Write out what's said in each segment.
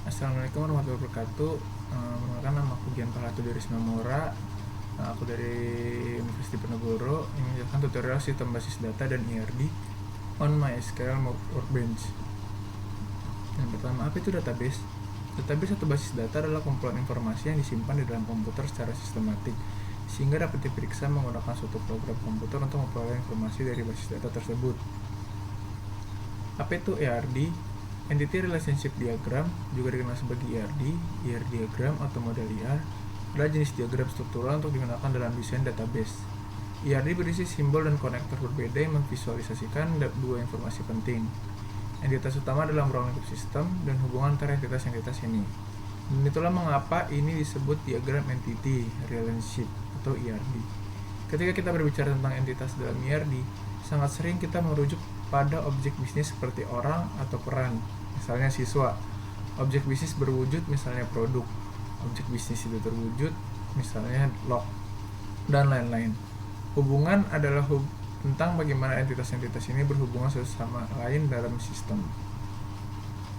Assalamualaikum warahmatullahi wabarakatuh. Perkenalkan, nama aku Gian Palatu dari Sinamora. Aku dari Universitas Diponegoro yang menjelaskan tutorial sistem basis data dan ERD on MySQL Workbench. Yang pertama, apa itu database? Database atau basis data adalah kumpulan informasi yang disimpan di dalam komputer secara sistematik, sehingga dapat diperiksa menggunakan suatu program komputer untuk memperoleh informasi dari basis data tersebut. Apa itu ERD? Entity Relationship Diagram, juga dikenal sebagai ERD diagram atau model ER, adalah jenis diagram struktural untuk digunakan dalam desain database. ERD berisi simbol dan konektor berbeda yang memvisualisasikan dua informasi penting. Entitas utama dalam ruang lingkup sistem dan hubungan antara entitas-entitas ini. Dan itulah mengapa ini disebut diagram Entity Relationship atau ERD. Ketika kita berbicara tentang entitas dalam ERD, sangat sering kita merujuk pada objek bisnis seperti orang atau peran, misalnya siswa. Objek bisnis berwujud misalnya produk, objek bisnis itu terwujud misalnya log, dan lain-lain. Hubungan adalah tentang bagaimana entitas-entitas ini berhubungan satu sama lain dalam sistem.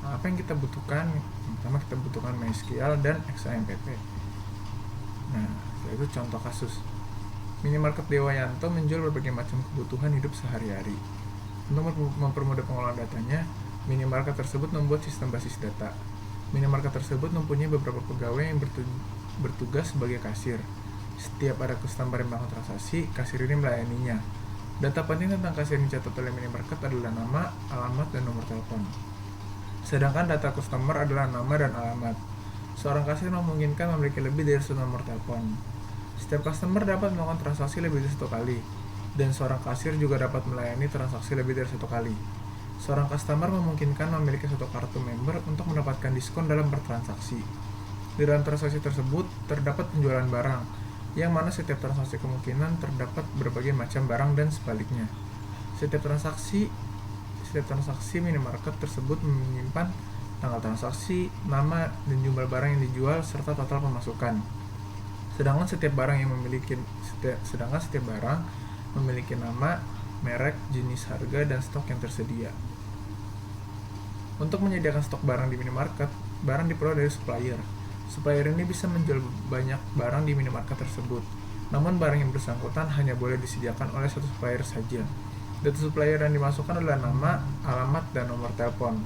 Apa yang kita butuhkan? Pertama, kita butuhkan MySQL dan XAMPP. Nah, itu contoh kasus. Minimarket Dewa Yanto menjual berbagai macam kebutuhan hidup sehari-hari. Untuk mempermudah pengelolaan datanya, minimarket tersebut membuat sistem basis data. Minimarket tersebut mempunyai beberapa pegawai yang bertugas sebagai kasir. Setiap ada customer yang melakukan transaksi, kasir ini melayaninya. Data penting tentang kasir yang dicatat oleh minimarket adalah nama, alamat, dan nomor telepon. Sedangkan data customer adalah nama dan alamat. Seorang kasir memungkinkan memiliki lebih dari satu nomor telepon. Setiap customer dapat melakukan transaksi lebih dari satu kali, dan seorang kasir juga dapat melayani transaksi lebih dari satu kali. Seorang customer memungkinkan memiliki satu kartu member untuk mendapatkan diskon dalam bertransaksi. Di dalam transaksi tersebut terdapat penjualan barang, yang mana setiap transaksi kemungkinan terdapat berbagai macam barang dan sebaliknya. Setiap transaksi minimarket tersebut menyimpan tanggal transaksi, nama, dan jumlah barang yang dijual serta total pemasukan. Sedangkan setiap barang memiliki nama, merek, jenis, harga, dan stok yang tersedia. Untuk menyediakan stok barang di minimarket, barang diperoleh dari supplier. Supplier ini bisa menjual banyak barang di minimarket tersebut. Namun barang yang bersangkutan hanya boleh disediakan oleh satu supplier saja. Data supplier yang dimasukkan adalah nama, alamat, dan nomor telepon.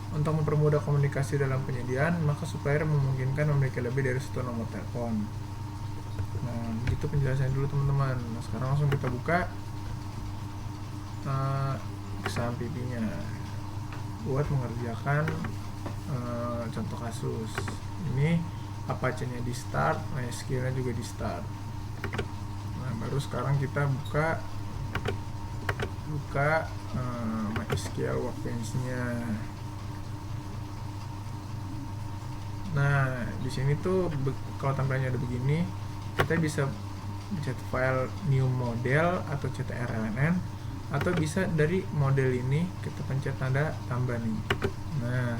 Untuk mempermudah komunikasi dalam penyediaan, maka supplier memungkinkan memiliki lebih dari satu nomor telepon. Nah, begitu penjelasannya dulu teman-teman. Nah, sekarang langsung kita buka XAMPP-nya buat mengerjakan contoh kasus. Ini Apache-nya di start, MySQL-nya juga di start. Nah, baru sekarang kita buka MySQL Workbench-nya. Nah, di sini tuh kalau tampilannya ada begini, kita bisa cet file new model atau CTRLN, atau bisa dari model ini kita pencet tanda tambah nih. Nah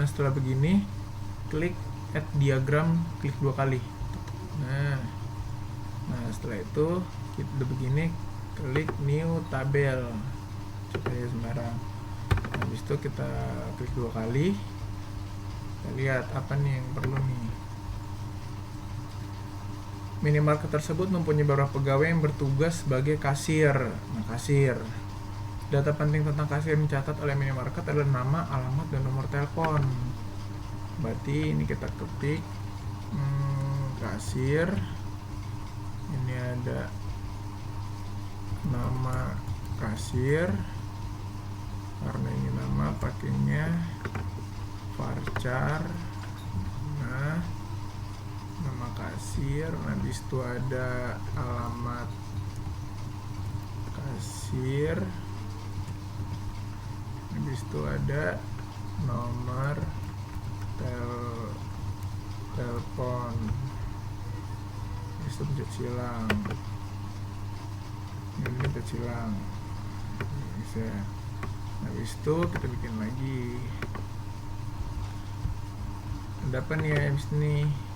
setelah begini, klik add diagram, klik 2 kali. Nah setelah itu kita udah begini, klik new tabel, supaya sembarang. Habis itu kita klik 2 kali, kita lihat apa nih yang perlu nih. Minimarket tersebut mempunyai beberapa pegawai yang bertugas sebagai kasir. Nah, kasir. Data penting tentang kasir yang dicatat oleh minimarket adalah nama, alamat, dan nomor telepon. Berarti ini kita ketik kasir. Ini ada nama kasir. Karena ini nama, pakainya varchar. Nah, nama kasir, habis itu ada alamat kasir, habis itu ada nomor telepon, habis itu pencet silang, ini pencet silang, bisa. Habis itu kita bikin lagi. Ada apa nih habis ini?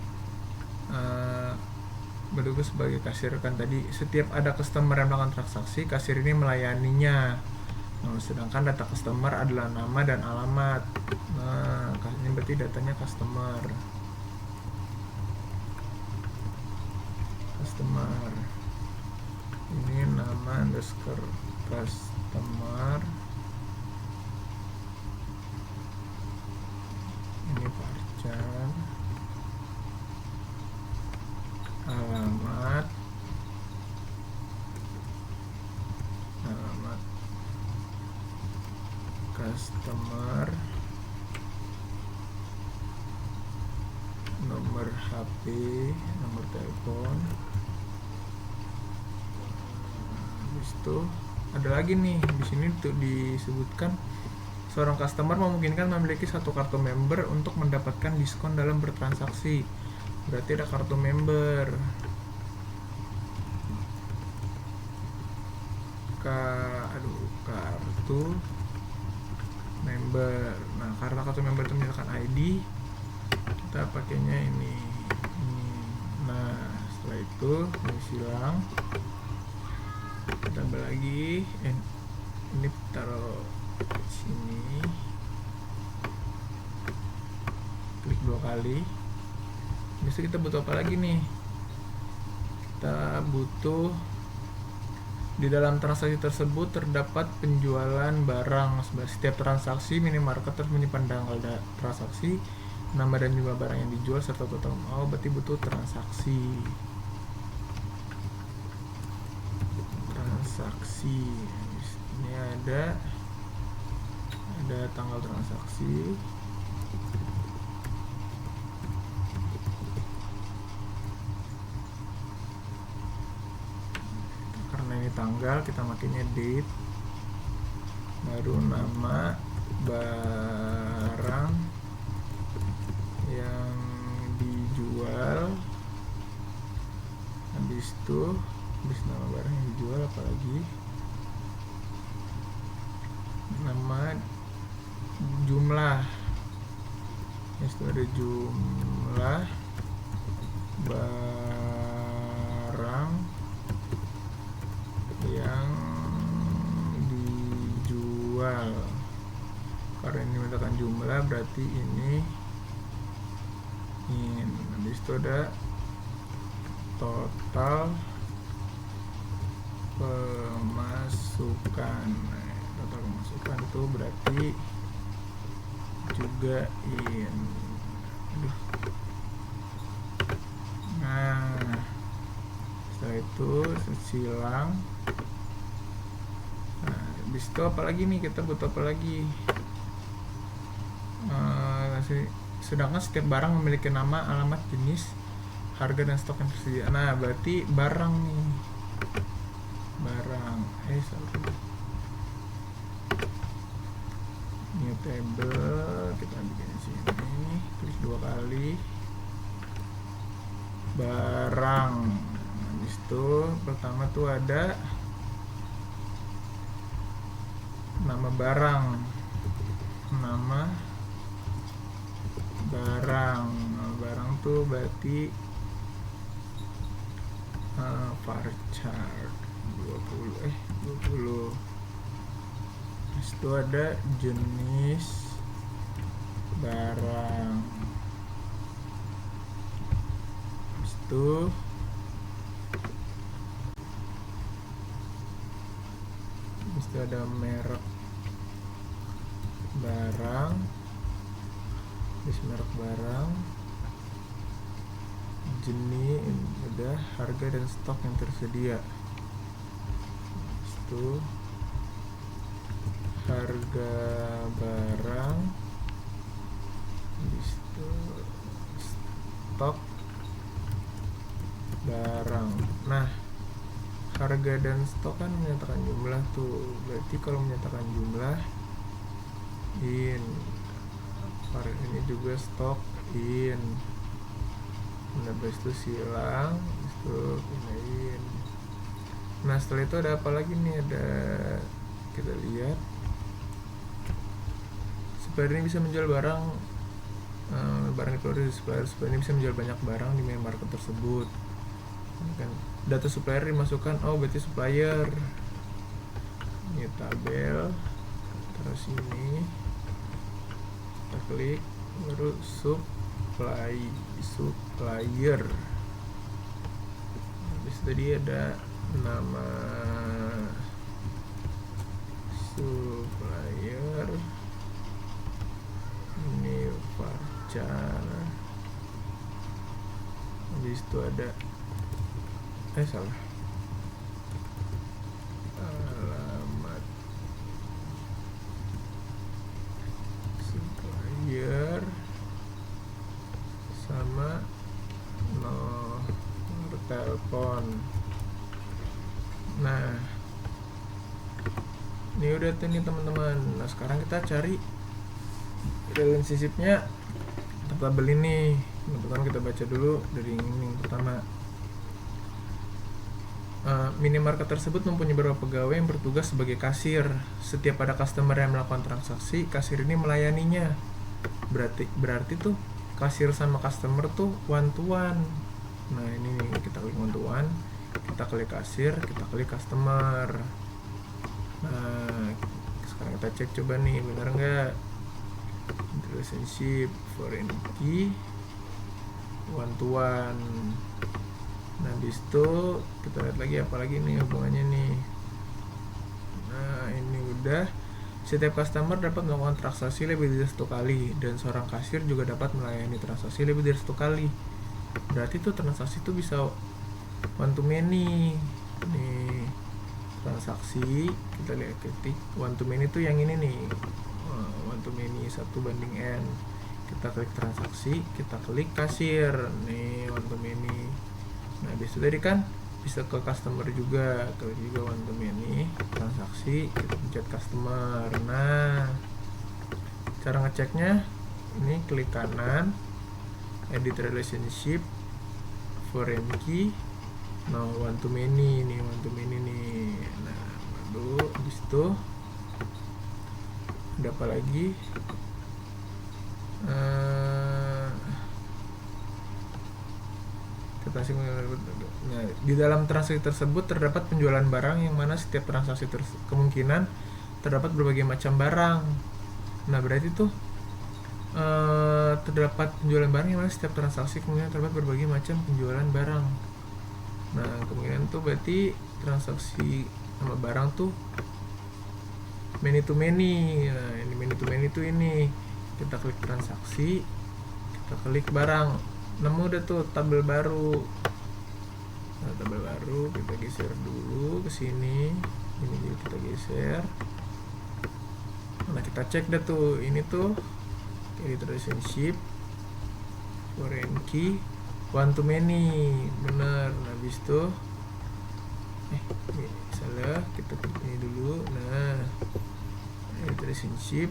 Bertugas sebagai kasir kan tadi. Setiap ada customer yang melakukan transaksi, kasir ini melayaninya. Nah, sedangkan data customer adalah nama dan alamat. Nah, ini berarti datanya customer. Ini nama underscore customer. Ini varchar. Alamat customer, nomor HP, nomor telepon. Habis itu ada lagi nih di sini tuh disebutkan seorang customer memungkinkan memiliki satu kartu member untuk mendapatkan diskon dalam bertransaksi. Berarti ada kartu member. Kartu member. Nah, karena kartu member itu misalkan ID, kita pakainya ini. Nah, setelah itu ini silang, tambah lagi, ini taruh sini, klik 2 kali. Bisa kita butuh apa lagi nih? Kita butuh di dalam transaksi tersebut terdapat penjualan barang. Setiap transaksi minimarket harus menyimpan tanggal transaksi, nama dan jumlah barang yang dijual serta total. Oh, berarti butuh transaksi. Ini ada tanggal transaksi. Tanggal, kita makainya date, baru nama barang yang dijual, habis nama barang yang dijual, apalagi nama, jumlah, itu ada jumlah barang yang dijual. Karena ini mintakan jumlah, berarti ini. Habis itu ada total pemasukan. Total pemasukan itu berarti juga Nah, setelah itu silang. Nah, habis itu apalagi nih, kita butuh apa lagi? Sedangkan setiap barang memiliki nama, alamat, jenis, harga, dan stok yang tersedia. Nah, berarti barang nih, new table, kita bikin di sini, klik 2 kali, barang. Habis itu pertama tuh ada nama barang, barang tuh berarti varchar 20. Habis itu ada jenis barang. Habis itu ada merek barang, merek barang, jenis, udah, harga dan stok yang tersedia. Itu harga barang, itu stok barang. Nah, harga dan stok kan menyatakan jumlah tuh, berarti kalau menyatakan jumlah ini juga stok habis itu silang, itu in. Nah, setelah itu ada apa lagi nih? Ada, kita lihat, supplier ini bisa menjual barang itu dari supplier ini bisa menjual banyak barang di minimarket tersebut. Kan data supplier dimasukkan, berarti supplier, ini tabel, taruh sini, kita klik, baru supplier. Habis tadi ada nama supplier, ini Farcan. Habis itu ada salah, alamat supplier sama nomor telepon. Nah, ini udah tuh nih teman-teman. Nah, sekarang kita cari relationship-nya tabel ini. Pertama kita baca dulu dari ini yang pertama. Minimarket tersebut mempunyai beberapa pegawai yang bertugas sebagai kasir. Setiap ada customer yang melakukan transaksi, kasir ini melayaninya. Berarti tuh kasir sama customer tuh one to one. Nah, ini nih, kita klik one to one, kita klik kasir, kita klik customer. Nah, sekarang kita cek coba nih, benar nggak? Relationship foreign key one to one. Nah, habis itu kita lihat lagi apa lagi nih hubungannya nih. Nah, ini udah. Setiap customer dapat melakukan transaksi lebih dari 1 kali, dan seorang kasir juga dapat melayani transaksi lebih dari 1 kali. Berarti tuh transaksi tuh bisa one to many. Nih, transaksi kita lihat ketik one to many tuh yang ini nih. One to many 1:n. Kita klik transaksi, kita klik kasir. Nih, one to many. Nah, habis itu tadi kan bisa ke customer juga, klik juga one to many, transaksi, kita pencet customer. Nah, cara ngeceknya ini klik kanan, edit relationship, foreign key, nah one to many nih, one to many nih. Nah, baru habis itu ada apa lagi? Nah, di dalam transaksi tersebut terdapat penjualan barang yang mana setiap transaksi kemungkinan terdapat berbagai macam barang. Nah, berarti tuh terdapat penjualan barang yang mana setiap transaksi kemungkinan terdapat berbagai macam penjualan barang. Nah, kemungkinan tuh berarti transaksi sama barang tuh many to many. Nah, ini many to many tuh ini. Kita klik transaksi, kita klik barang. Nemu udah tuh tabel baru. Nah, tabel baru kita geser dulu ke sini. Ini juga kita geser. Nah, kita cek dah tuh. Ini tuh edit relationship, foreign key, one to many. Bener. Nah, habis itu ini salah. Kita klik ini dulu. Nah, edit relationship,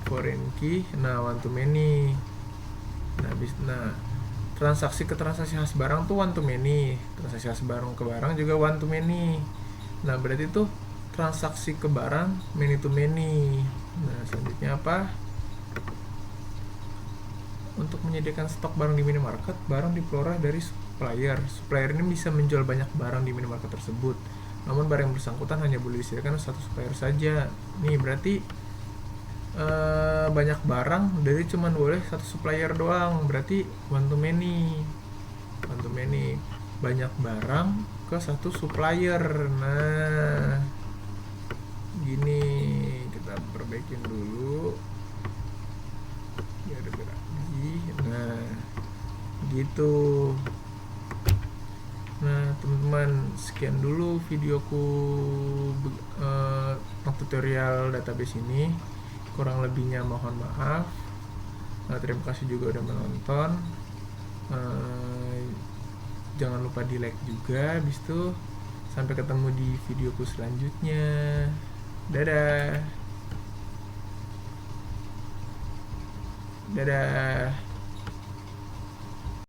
foreign key, nah one to many. Nah, transaksi ke transaksi khas barang tuh one to many, transaksi khas barang ke barang juga one to many. Nah, berarti tuh transaksi ke barang many to many. Nah, selanjutnya apa? Untuk menyediakan stok barang di minimarket, barang diperoleh dari supplier. Supplier ini bisa menjual banyak barang di minimarket tersebut. Namun barang yang bersangkutan hanya boleh disediakan satu supplier saja. Nih, berarti banyak barang dari cuman boleh satu supplier doang, berarti one to many. One to many, banyak barang ke satu supplier. Nah, gini, kita perbaikin dulu biar lagi. Nah, gitu. Nah, teman-teman, sekian dulu videoku tutorial database ini. Kurang lebihnya mohon maaf. Terima kasih juga udah menonton. Jangan lupa di like juga. Habis itu sampai ketemu di videoku selanjutnya. Dadah.